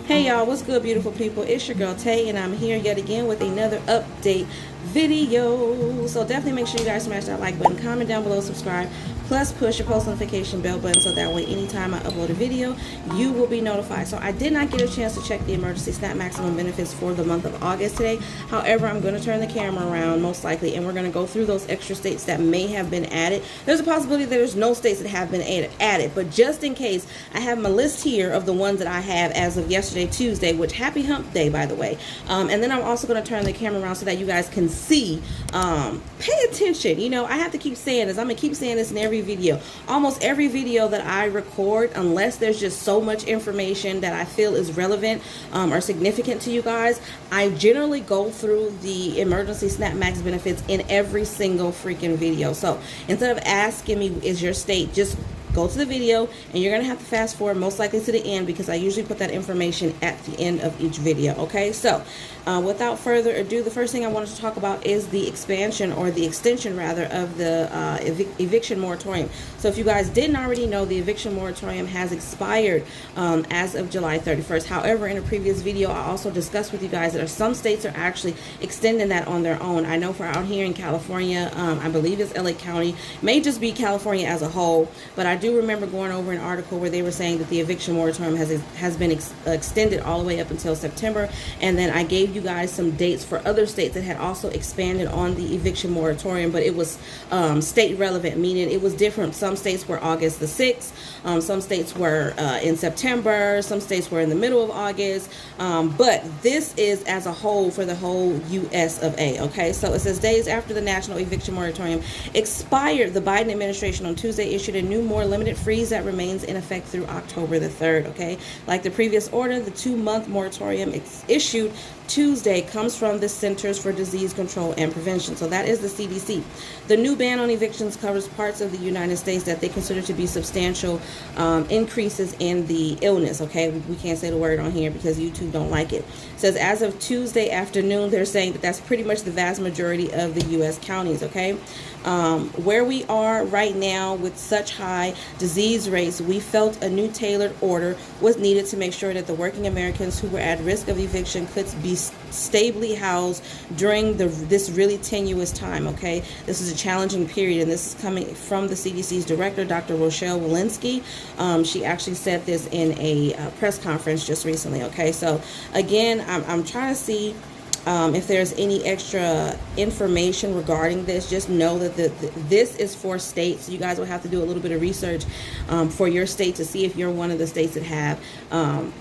Hey y'all, what's good, beautiful people? It's your girl Tay, and I'm here yet again with another update video. So definitely make sure you guys smash that like button, comment down below, subscribe, plus push your post notification bell button so that way anytime I upload a video you will be notified. So I did not get a chance to check the emergency SNAP maximum benefits for the month of August today. However, I'm going to turn the camera around most likely, and we're going to go through those extra states that may have been added. There's a possibility that there's no states that have been added, but just in case, I have my list here of the ones that I have as of yesterday, Tuesday, which happy hump day, by the way. And then I'm also going to turn the camera around so that you guys can see. Pay attention. You know, I have to keep saying this. I'm going to keep saying this in every video. Almost every video that I record, unless there's just so much information that I feel is relevant or significant to you guys, I generally go through the emergency SNAP max benefits in every single freaking video. So instead of asking me, is your state, just go to the video, and you're going to have to fast forward most likely to the end because I usually put that information at the end of each video. Okay, so without further ado, the first thing I wanted to talk about is the expansion, or the extension rather, of the eviction moratorium. So if you guys didn't already know, the eviction moratorium has expired as of July 31st. However, in a previous video I also discussed with you guys that some states are actually extending that on their own. I know for out here in California, I believe it's LA County, may just be California as a whole, but I do remember going over an article where they were saying that the eviction moratorium has been extended all the way up until September, and then I gave you guys some dates for other states that had also expanded on the eviction moratorium, but it was state relevant, meaning it was different. Some states were August the 6th, some states were in September, some states were in the middle of August, but this is as a whole for the whole US of A. Okay, so it says days after the national eviction moratorium expired, the Biden administration on Tuesday issued a new, more limited freeze that remains in effect through October the 3rd. Okay, like the previous order, the 2-month moratorium issued Tuesday comes from the Centers for Disease Control and Prevention. So that is the CDC. The new ban on evictions covers parts of the United States that they consider to be substantial increases in the illness. Okay, we can't say the word on here because YouTube don't like it. It says as of Tuesday afternoon, they're saying that that's pretty much the vast majority of the U.S. counties. Okay, where we are right now with such high disease rates, we felt a new tailored order was needed to make sure that the working Americans who were at risk of eviction could be stably housed during this really tenuous time. Okay, this is a challenging period, and this is coming from the CDC's director, Dr. Rochelle Walensky. She actually said this in a press conference just recently. Okay, so again, I'm trying to see if there's any extra information regarding this. Just know that this is for states. You guys will have to do a little bit of research for your state to see if you're one of the states that have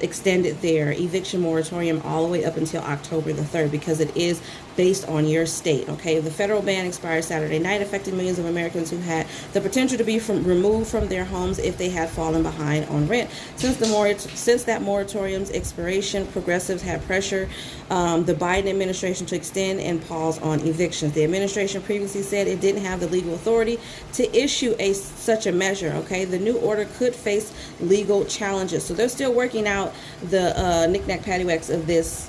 extended their eviction moratorium all the way up until October the 3rd, because it is based on your state. Okay, the federal ban expired Saturday night, affecting millions of Americans who had the potential to be removed from their homes if they had fallen behind on rent. Since that moratorium's expiration, progressives had pressured the Biden administration to extend and pause on evictions. The administration previously said it didn't have the legal authority to issue such a measure. Okay, the new order could face legal challenges, so they're still working out the knick-knack paddywhacks of this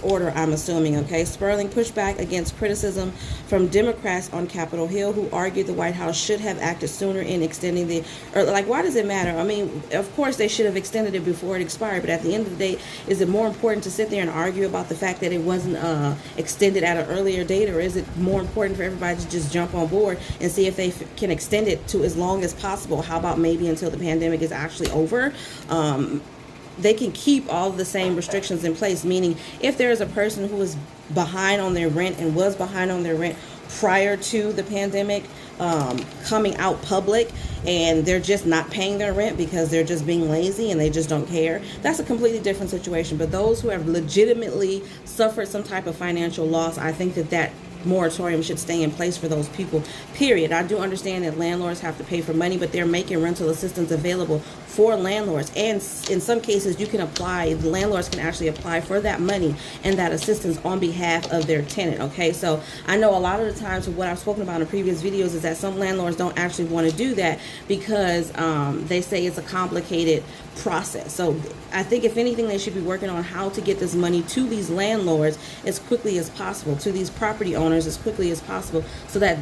order, I'm assuming. Okay, spurring pushback against criticism from Democrats on Capitol Hill, who argued the White House should have acted sooner in extending why does it matter? I mean, of course they should have extended it before it expired, but at the end of the day, is it more important to sit there and argue about the fact that it wasn't extended at an earlier date, or is it more important for everybody to just jump on board and see if they can extend it to as long as possible? How about maybe until the pandemic is actually over? They can keep all of the same restrictions in place, meaning if there is a person who is behind on their rent and was behind on their rent prior to the pandemic coming out public, and they're just not paying their rent because they're just being lazy and they just don't care, that's a completely different situation. But those who have legitimately suffered some type of financial loss, I think that moratorium should stay in place for those people, period. I do understand that landlords have to pay for money, but they're making rental assistance available for landlords, and in some cases you can apply, the landlords can actually apply for that money and that assistance on behalf of their tenant. Okay, so I know a lot of the times what I've spoken about in previous videos is that some landlords don't actually want to do that because they say it's a complicated process. So I think if anything, they should be working on how to get this money to these landlords as quickly as possible, to these property owners as quickly as possible, so that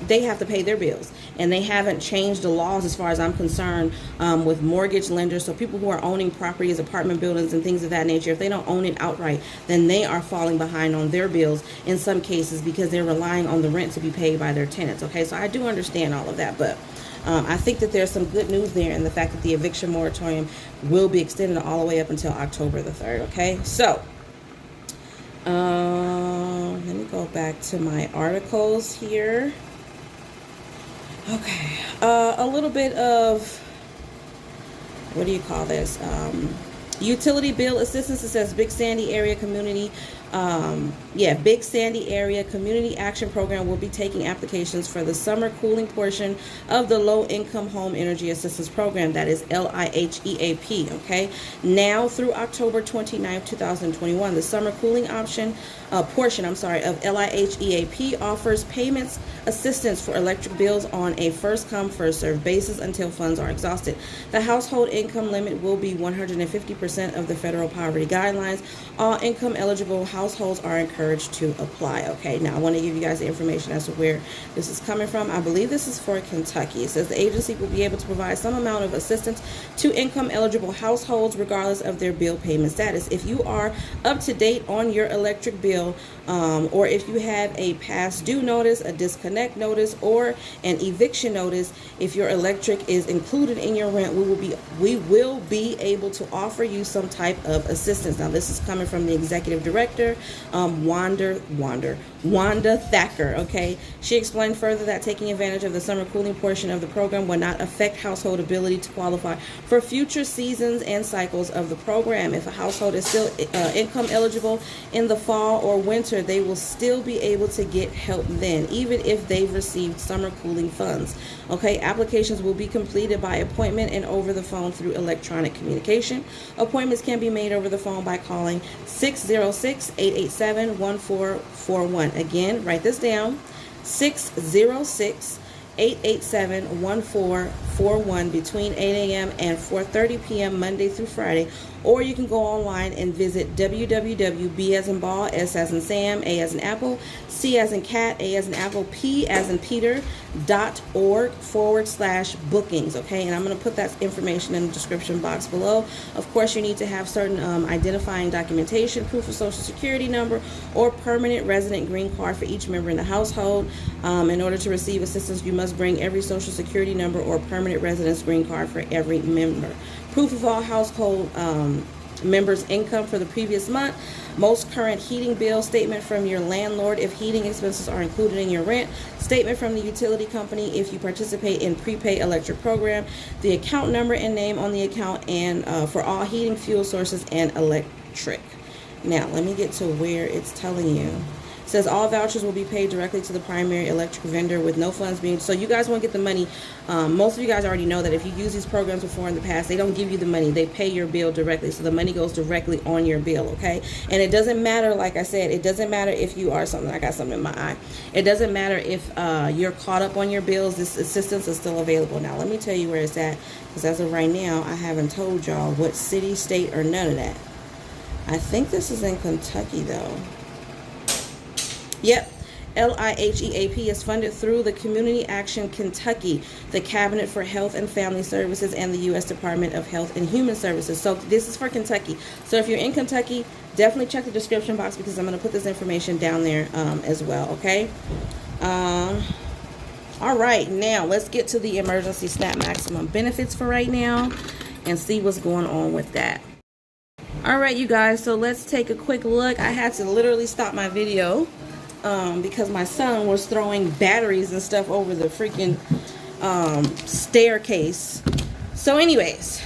they have to pay their bills. And they haven't changed the laws, as far as I'm concerned, with mortgage mortgage lenders, so people who are owning properties, apartment buildings, and things of that nature, if they don't own it outright, then they are falling behind on their bills in some cases because they're relying on the rent to be paid by their tenants. Okay, so I do understand all of that, but I think that there's some good news there in the fact that the eviction moratorium will be extended all the way up until October the 3rd. Okay, so let me go back to my articles here. Okay, a little bit of, what do you call this? Utility bill assistance. It says Big Sandy area community. Big Sandy area community action program will be taking applications for the summer cooling portion of the low income home energy assistance program. That is LIHEAP. Okay, now through October 29th, 2021, the summer cooling portion of LIHEAP offers payments assistance for electric bills on a first come first served basis until funds are exhausted. The household income limit will be 150% of the federal poverty guidelines. All income eligible households are encouraged to apply. Okay, now I want to give you guys the information as to where this is coming from. I believe this is for Kentucky. It says the agency will be able to provide some amount of assistance to income eligible households regardless of their bill payment status. If you are up to date on your electric bill, or if you have a past due notice, a disconnect notice, or an eviction notice, if your electric is included in your rent, we will be able to offer you some type of assistance. Now, this is coming from the executive director, Wanda Thacker. Okay, she explained further that taking advantage of the summer cooling portion of the program will not affect household ability to qualify for future seasons and cycles of the program. If a household is still income eligible in the fall or winter, they will still be able to get help then, even if they've received summer cooling funds. Okay, applications will be completed by appointment and over the phone through electronic communication. Appointments can be made over the phone by calling 606-887-1441. Again, write this down, 606-887-1441 between 8 a.m. and 4:30 p.m. Monday through Friday. Or you can go online and visit www.b as in ball, S as in Sam, A as in Apple, C as in cat, A as in Apple, P as in Peter.org/bookings. Okay, and I'm going to put that information in the description box below. Of course, you need to have certain identifying documentation, proof of social security number, or permanent resident green card for each member in the household. In order to receive assistance, you must bring every social security number or permanent residence green card for every member. Proof of all household members' income for the previous month. Most current heating bill statement from your landlord if heating expenses are included in your rent. Statement from the utility company if you participate in prepaid electric program. The account number and name on the account and for all heating fuel sources and electric. Now let me get to where it's telling you. It says all vouchers will be paid directly to the primary electric vendor with no funds being, so you guys won't get the money. Most of you guys already know that if you use these programs before in the past, they don't give you the money. They pay your bill directly, so the money goes directly on your bill, okay? And it doesn't matter, like I said, it doesn't matter if you are something, I got something in my eye. It doesn't matter if you're caught up on your bills, this assistance is still available. Now, let me tell you where it's at, because as of right now, I haven't told y'all what city, state, or none of that. I think this is in Kentucky, though. Yep, LIHEAP is funded through the Community Action Kentucky, the Cabinet for Health and Family Services, and the U.S. Department of Health and Human Services. So this is for Kentucky. So if you're in Kentucky, definitely check the description box because I'm going to put this information down there as well, okay? All right, now let's get to the emergency SNAP maximum benefits for right now and see what's going on with that. All right, you guys, so let's take a quick look. I had to literally stop my video because my son was throwing batteries and stuff over the freaking staircase. So anyways,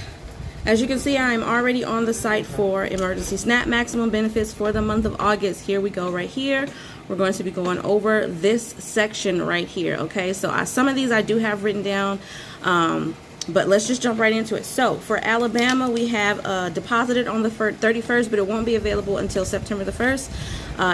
as you can see, I'm already on the site for emergency SNAP maximum benefits for the month of August. Here we go right here. We're going to be going over this section right here, okay? So some of these I do have written down, but let's just jump right into it. So for Alabama, we have deposited on the 31st, but it won't be available until September the 1st.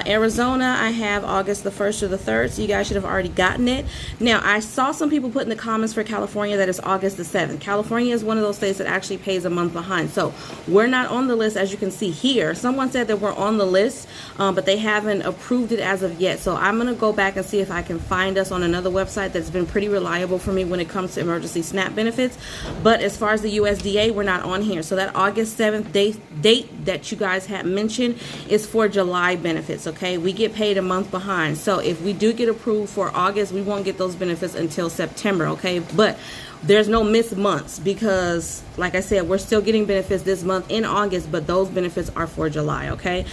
Arizona, I have August the 1st or the 3rd, so you guys should have already gotten it. Now, I saw some people put in the comments for California that it's August the 7th. California is one of those states that actually pays a month behind, so we're not on the list, as you can see here. Someone said that we're on the list, but they haven't approved it as of yet, so I'm going to go back and see if I can find us on another website that's been pretty reliable for me when it comes to emergency SNAP benefits. But as far as the USDA, we're not on here. So that August 7th date that you guys had mentioned is for July benefits, okay? We get paid a month behind. So if we do get approved for August, we won't get those benefits until September, okay? But there's no missed months because, like I said, we're still getting benefits this month in August, but those benefits are for July, okay?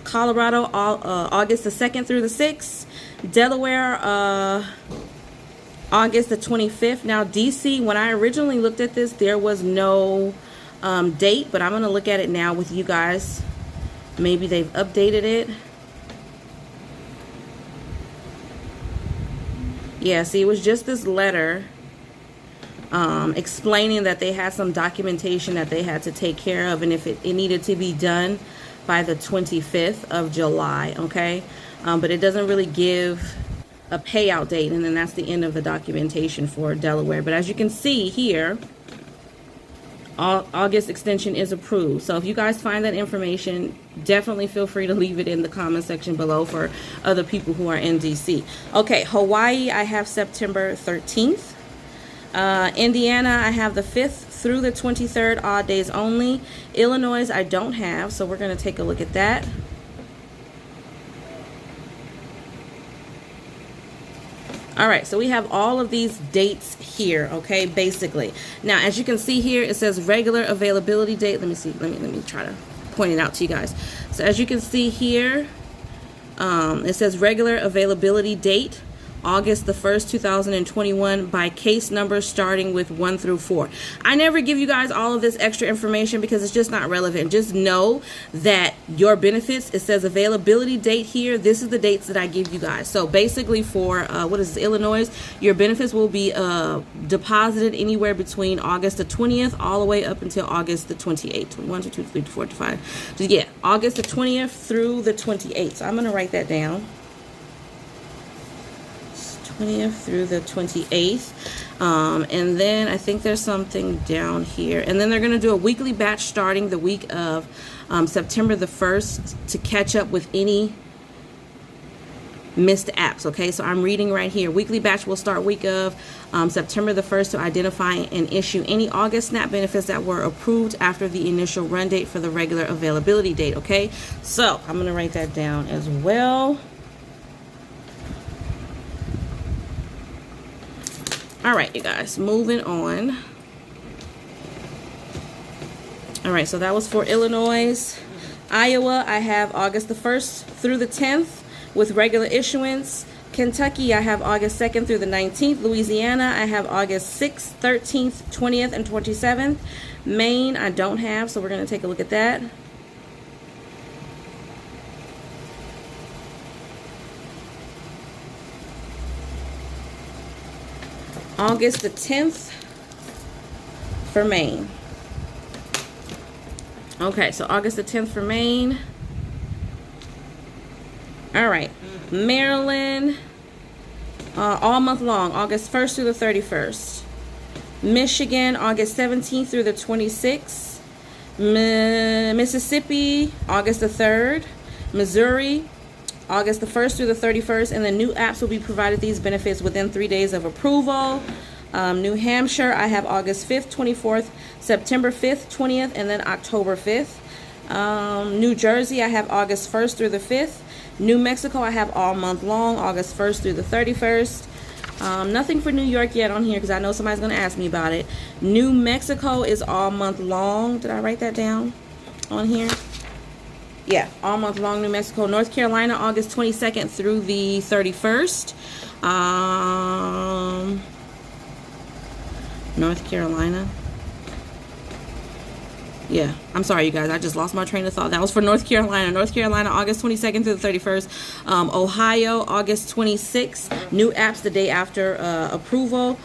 Colorado, August the 2nd through the 6th. Delaware, August the 25th. Now, DC, when I originally looked at this, there was no date, but I'm going to look at it now with you guys. Maybe they've updated it. Yeah, see, it was just this letter explaining that they had some documentation that they had to take care of, and if it needed to be done by the 25th of July, okay? But it doesn't really give a payout date, and then that's the end of the documentation for Delaware. But as you can see here, August extension is approved. So if you guys find that information, definitely feel free to leave it in the comment section below for other people who are in DC. Okay, Hawaii, I have September 13th. Indiana, I have the 5th through the 23rd, odd days only. Illinois, I don't have, so we're going to take a look at that. All right, so we have all of these dates here, okay, basically. Now, as you can see here, it says regular availability date. Let me see. Let me try to point it out to you guys. So as you can see here, it says regular availability date, August the 1st, 2021, by case number starting with 1 through 4. I never give you guys all of this extra information because it's just not relevant. Just know that your benefits, it says availability date here. This is the dates that I give you guys. So basically for, what is this, Illinois, your benefits will be deposited anywhere between August the 20th all the way up until August the 28th. 21, 22, 23, 24, 25. So yeah, August the 20th through the 28th. So I'm going to write that down. 20th through the 28th, and then I think there's something down here, and then they're going to do a weekly batch starting the week of September the 1st to catch up with any missed apps. Okay, so I'm reading right here. Weekly batch will start week of September the 1st to identify and issue any August SNAP benefits that were approved after the initial run date for the regular availability date. Okay, so I'm going to write that down as well. All right, you guys, moving on. All right, so that was for Illinois. Iowa, I have August the 1st through the 10th with regular issuance. Kentucky, I have August 2nd through the 19th. Louisiana, I have August 6th, 13th, 20th, and 27th. Maine, I don't have, so we're going to take a look at that. August the 10th for Maine. Okay, so August the 10th for Maine. All right, Maryland, all month long, August 1st through the 31st. Michigan, August 17th through the 26th. Mississippi, August the 3rd. Missouri, August the 1st through the 31st, and the new apps will be provided these benefits within 3 days of approval. New Hampshire, I have August 5th, 24th, September 5th, 20th, and then October 5th. New Jersey, I have August 1st through the 5th. New Mexico, I have all month long, August 1st through the 31st. Nothing for New York yet on here because I know somebody's going to ask me about it. New Mexico is all month long. Did I write that down on here? Yeah, all month long, New Mexico. North Carolina, August 22nd through the 31st. North Carolina. Yeah, I'm sorry, you guys. I just lost my train of thought. That was for North Carolina. North Carolina, August 22nd through the 31st. Ohio, August 26th. New apps the day after approval.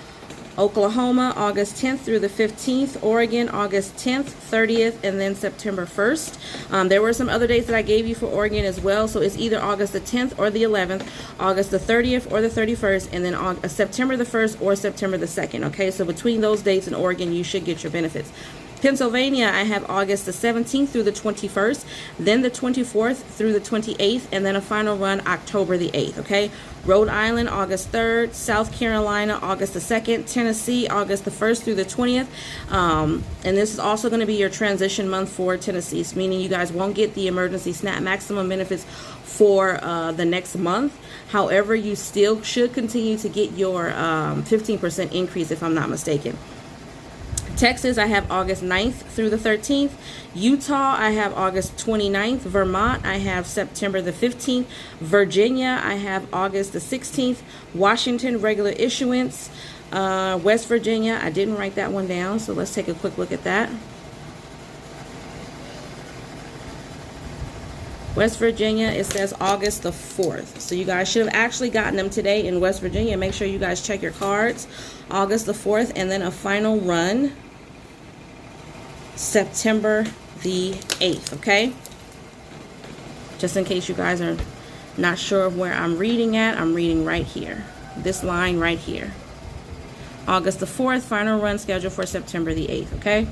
Oklahoma, August 10th through the 15th. Oregon, August 10th, 30th, and then September 1st. There were some other dates that I gave you for Oregon as well, so it's either August the 10th or the 11th, August the 30th or the 31st, and then September the 1st or September the 2nd, okay? So between those dates in Oregon, you should get your benefits. Pennsylvania, I have August the 17th through the 21st, then the 24th through the 28th, and then a final run October the 8th, okay? Rhode Island, August 3rd, South Carolina, August the 2nd, Tennessee, August the 1st through the 20th, and this is also going to be your transition month for Tennessee, meaning you guys won't get the emergency SNAP maximum benefits for the next month. However, you still should continue to get your 15% increase, if I'm not mistaken. Texas, I have August 9th through the 13th. Utah, I have August 29th. Vermont, I have September the 15th. Virginia, I have August the 16th. Washington, regular issuance. West Virginia, I didn't write that one down, so let's take a quick look at that. West Virginia, it says August the 4th. So you guys should have actually gotten them today in West Virginia. Make sure you guys check your cards. August the 4th, and then a final run September the 8th, okay? Just in case you guys are not sure of where I'm reading at, I'm reading right here. This line right here. August the 4th, final run scheduled for September the 8th, okay?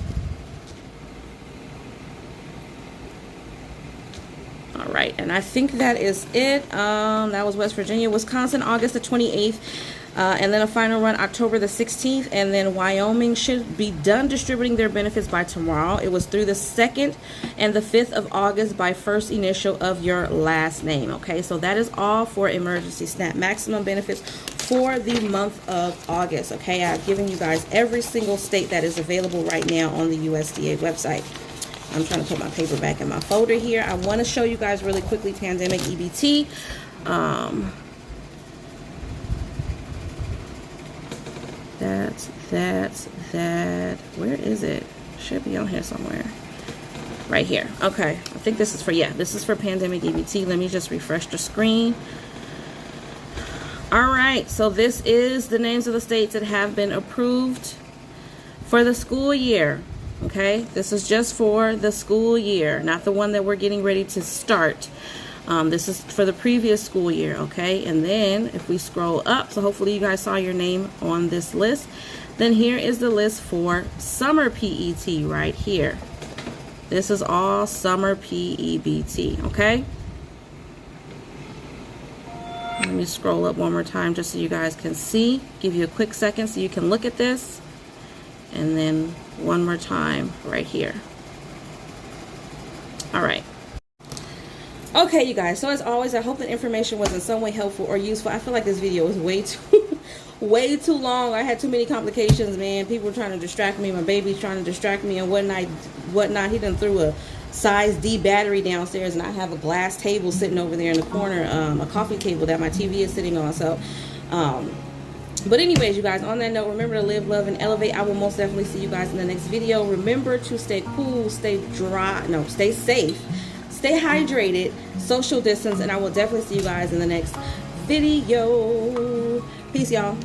All right, and I think that is it. That was West Virginia. Wisconsin, August the 28th. And then a final run October the 16th, and then Wyoming should be done distributing their benefits by tomorrow. It was through the 2nd and the 5th of August by first initial of your last name. Okay, so that is all for emergency SNAP maximum benefits for the month of August. Okay, I've given you guys every single state that is available right now on the USDA website. I'm trying to put my paper back in my folder here. I want to show you guys really quickly pandemic EBT. That, where is it? Should be on here somewhere. Right here. Okay, I think this is for, yeah, this is for pandemic EBT. Let me just refresh the screen. All right, so this is the names of the states that have been approved for the school year. Okay, this is just for the school year, not the one that we're getting ready to start. This is for the previous school year, okay? And then if we scroll up, so hopefully you guys saw your name on this list, then here is the list for summer PET right here. This is all summer PEBT, okay? Let me scroll up one more time just so you guys can see. Give you a quick second so you can look at this. And then one more time right here. All right. Okay, you guys, so as always, I hope the information was in some way helpful or useful. I feel like this video was way too long. I had too many complications, man. People were trying to distract me. My baby's trying to distract me and whatnot. He done threw a size D battery downstairs, and I have a glass table sitting over there in the corner, a coffee table that my TV is sitting on. So, but anyways, you guys, on that note, remember to live, love, and elevate. I will most definitely see you guys in the next video. Remember to stay cool, stay safe, stay hydrated, social distance, and I will definitely see you guys in the next video. Peace, y'all.